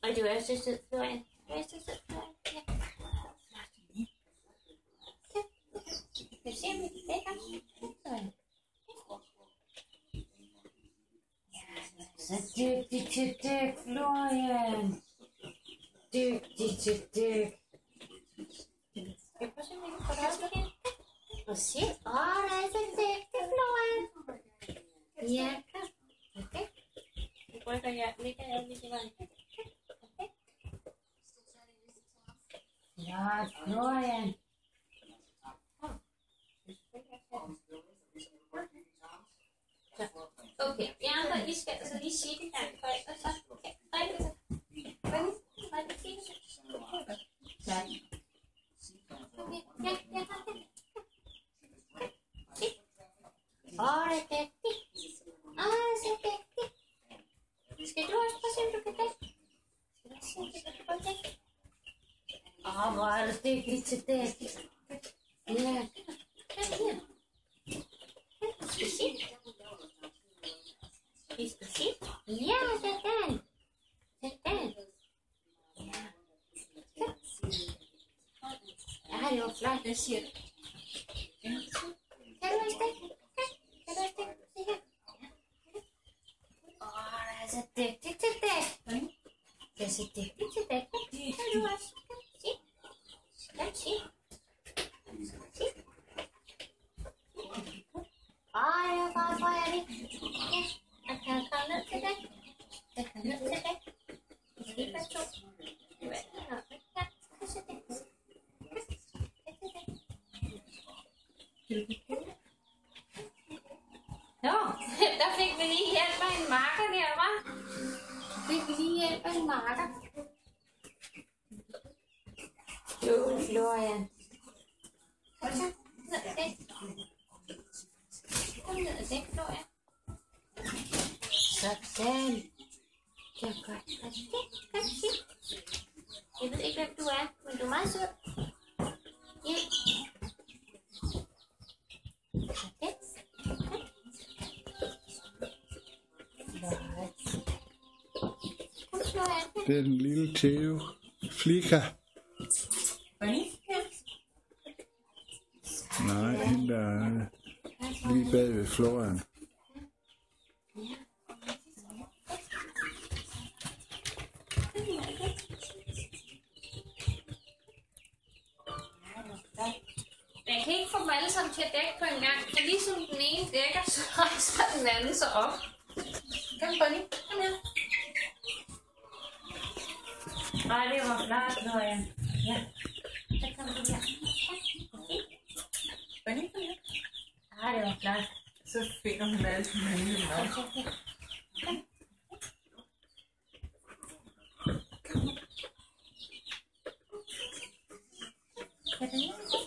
Og du er så sød, Florian. Du er så sød, Florian. Ja. Kan du se, om vi kan dække os? Florian. Så dygtig til dæk, Florian. Dygtig til dæk. Skal jeg prøve at se, om vi kan få det op igen? Og se, der er så dygtig, Florian. Ja, kom. Okay. Nu rykker jeg, ligger jeg lidt i vejen. Okay. Ja, Florian. Så. Okay, vi andre, I skal altså lige sige det her højt, og så okay. Ej, det så. Ej, det sige det så. Ja. Okay, ja. Det er dæktigt. Så dæktigt. Skal du også prøve at se, om du kan dække? Skal du også se, om du kan prøve at dække? Hvor er det dæktigt til dækket. Ja. Kom her. Skal vi se? Vi skal se. Ja, sådan. Sådan. Ja. Ja, det var flot. Hvad siger du? Kan du også dække? Kan du også dække? Se her. Der er så dæktigt til dæk. Det er så dæktigt til dæk. Kan du også? Se. Kan du se? Se. Jeg bare får jeg det. Ja. Jeg kan komme ned til det. Jeg kan ned til det. Jeg skal ikke være to. Du er ikke nok. Ja, kan se det. Nå, der fik vi lige hjælp af en marker der, hva'? Fik vi lige hjælp af en marker. Jo, Florian. Kom så, ned og dæk. Kom ned og dæk, Florian. Sådan. Det er godt. Godt se. Jeg ved ikke, hvem du er, men du er meget sød. Ja. Det er den lille Theo. Flika. Nej, hende der er lige bag ved Florian. Jeg kan ikke få dem alle sammen til at dække på en gang, for ligesom den ene dækker, så rejser den anden sig op. Kom, Bonnie. Kom her. Nej, det var klart, Florian. Ja. Så kom du her. Bonnie, kom her. Det var klart. Så finder hun alle de mulige nok. Kom. Kan du lide det?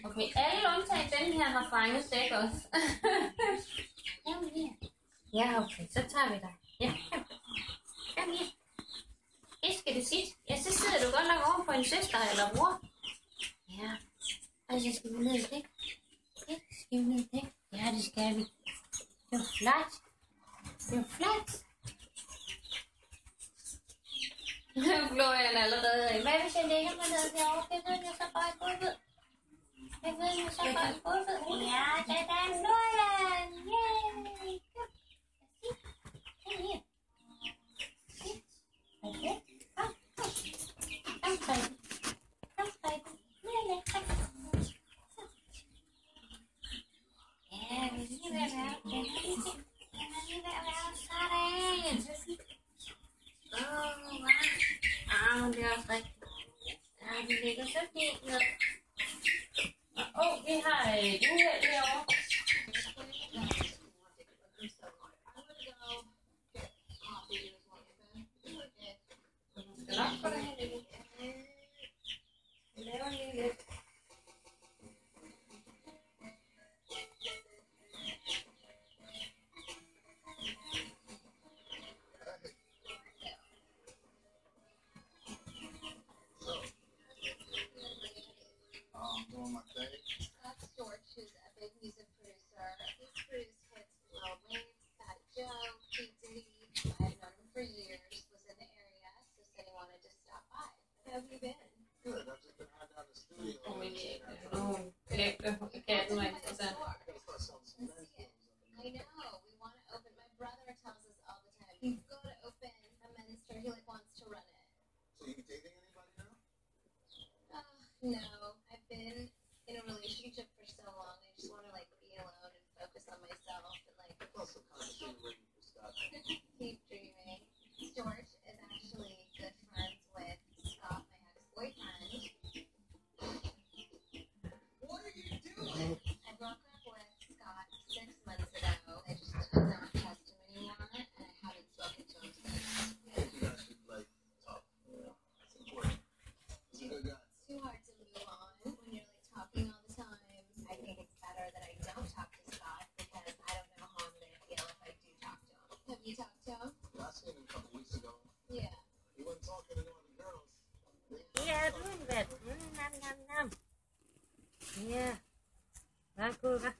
Okay, alle undtagen den her har fanget dæk også. Ja, okay, så tager vi dig. Ja, kom her. Det skal det sidste. Ja, så sidder du godt nok over på en søster eller bror. Ja, og så skal vi ned i dæk. Ja, skal vi ned i dæk? Ja, det skal vi. Det var flot. Det var flot. Florian allerede. Hvad hvis jeg lægger mig ned herovre? Det ved jeg så bare ikke ud. Jeg ved jeg så bare ikke ud. Ja, det er Florian. Yay. Kom her. Okay. Kom. Kom, Frederik. Kom, Frederik. Kom. Ja, vi er lige ved at være. Den er lige ved at være sådan. Men det er også rigtigt. Ja, det ligger så fint ned. Vi har et uheld herovre. Kommer ind i nogle æble og katten var interessant. I know. We want to open. My brother tells us all the time. You've got to open a men's store. He wants to run it. So you dating anybody now? No. I've been in a relationship for so long. I just want to be alone and focus on myself and It's also kind of thing waiting for Scott. keep dreaming. George is actually good friends with Scott, my ex-boyfriend. What are you doing? I broke up with Scott 6 months ago. I just don't trust him anymore, and I haven't spoken to him since. I think you guys should talk. It's important. He's a good guy. It's too hard to move on when you're talking all the time. I think it's better that I don't talk to Scott because I don't know how I'm going to feel if I do talk to him. Have you talked to him? I seen him a couple weeks ago. Yeah. He wasn't talking to no other girls. Ja, du er en vat. Nam. Ja. Værsgo, hva'?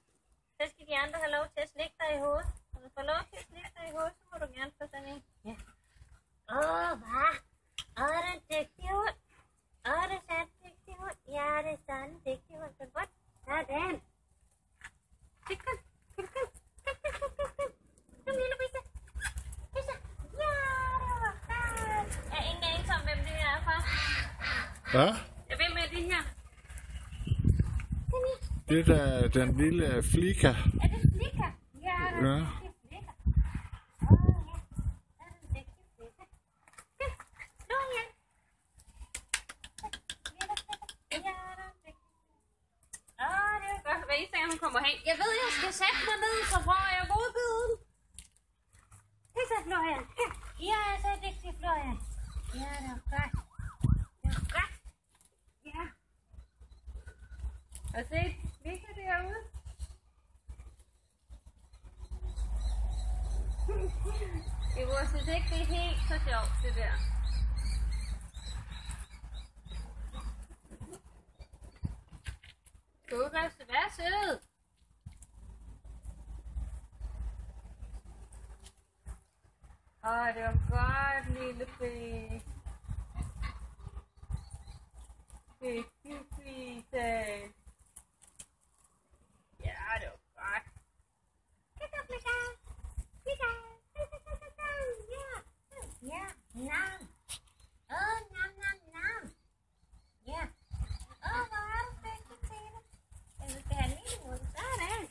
Så skal de andre have lov til at slikke dig i hovedet. Når du får lov til at slikke dig i hovedet, så må du gerne få sådan en. Ja. Hvad? Det er en dygtig hund. Det er sådan en dygtig hund. Ja, det er sådan en dygtig hund. Så godt. Sådan. Kom. Kom, lille Risa. Ja, det var godt. Jeg er ingen anelse om, hvem det her er, far. Hvad? Jeg vil med det her. Det er da den lille Flika. Er det Flika? Ja, det er Flika. Ja. Det er en dygtig Flika. Slå igen. Ja, det er dygtig. Det er godt. Hver eneste gang, hun kommer hen. Jeg ved, jeg skal sætte mig ned, så får jeg godbiden. Det er så Florian. Ja, så dygtig Florian. Ja, det er godt. Ja. Og se, Flika derude. Det var synes ikke, det er helt så sjovt, det der. Lukas, vær sød. Det var godt, lille Fie. Fie. Ja, det var godt. Ja, nam. Nam. Ja. Hvor er du dygtig til det? Jeg skal have en lille hund. Sådan.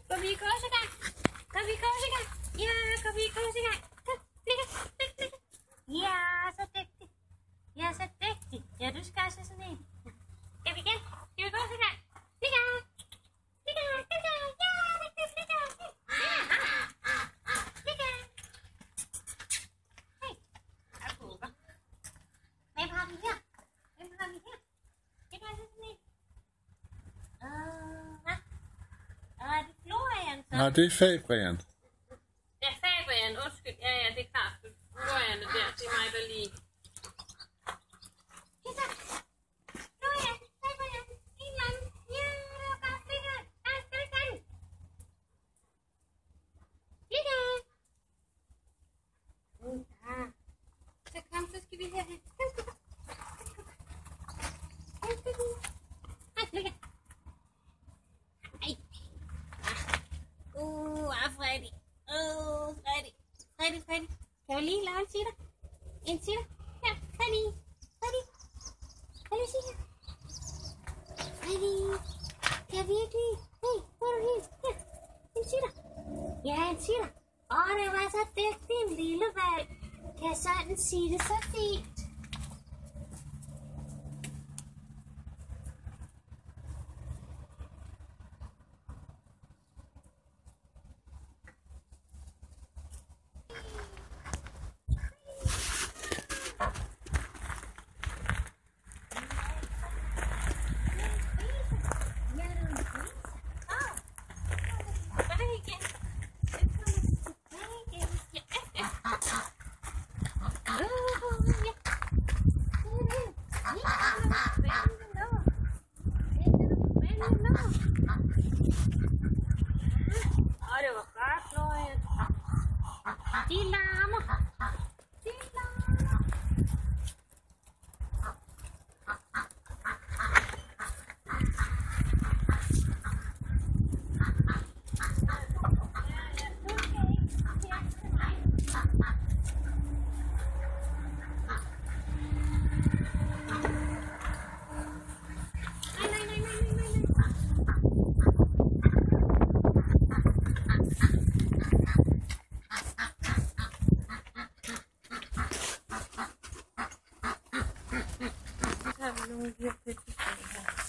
Går vi i gåsegang? Ja, går vi i gåsegang? Kom, ja, så dygtig. Ja, du skal også sådan en. Skal vi igen? Skal vi gå så gang? Flika! Ja, det er Flika! Flika! Hey, jeg håber. Hvem har vi her? Skal du også sådan en? Hvad? Det er Florian, så. Nej, det er Fabian. Ja, Fabian, undskyld. Ja, det er klart. Florian er der, det er mig, der lige. Så skal vi herhen. Freddy. Kan vi lige lave en sitter? Ja, Freddy. Kan du sige her? Freddy. Kan vi ikke lige? Hey, hvor er du helt? Ja, en sitter. Ja, en sitter. Det var så dygtig en lille valg. Kan sådan sige det så fint. Det var godt, Florian. De larmer. nogle af de her pizzaer her.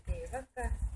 Det var godt.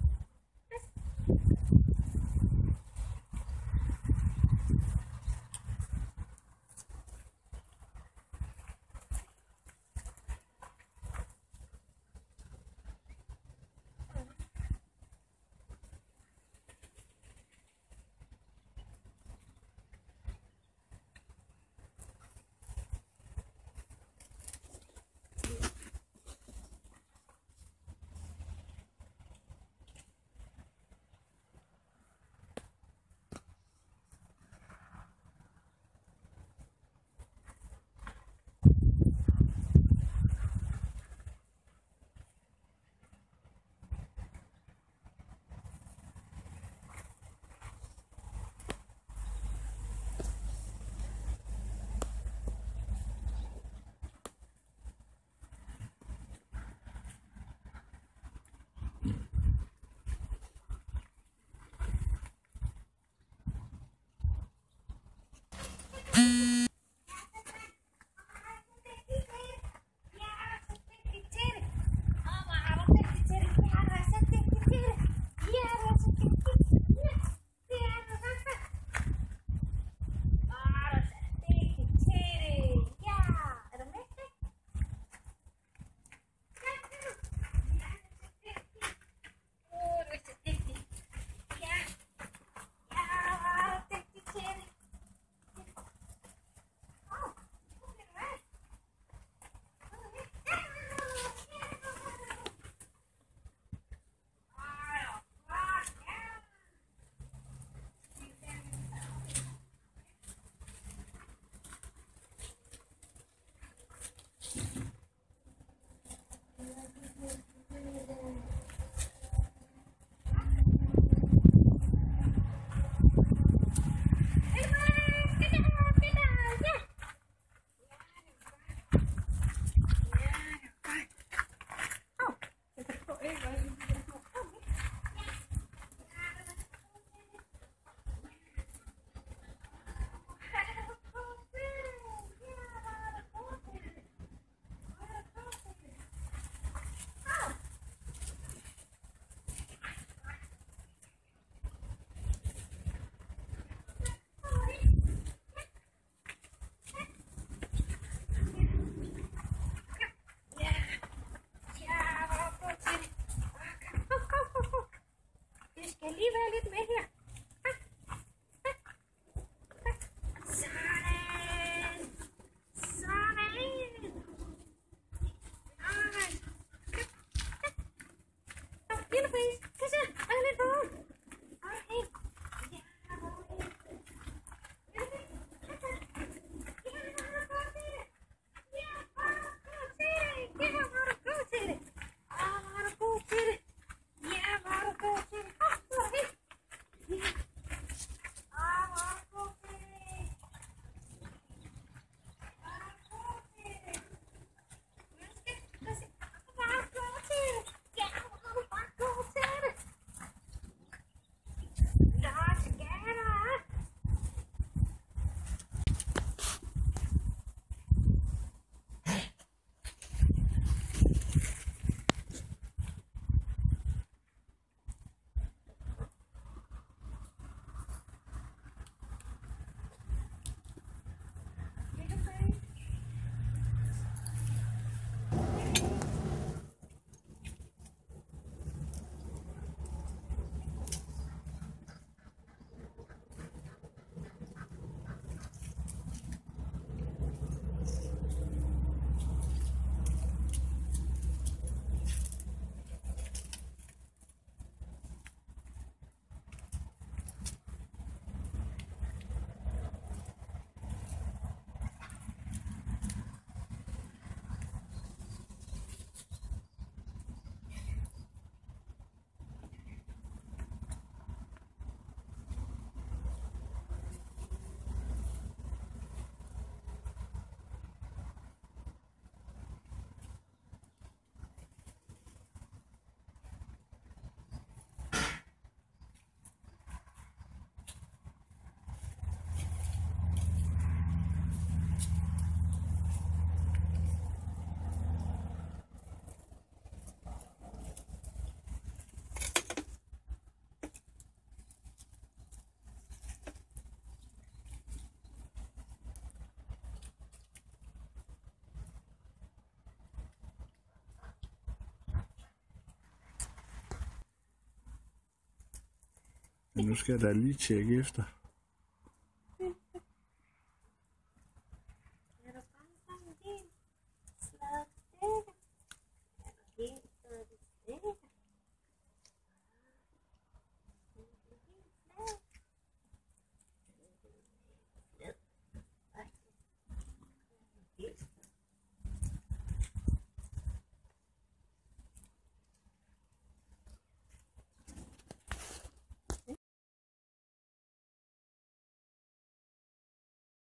Men nu skal jeg da lige tjekke efter.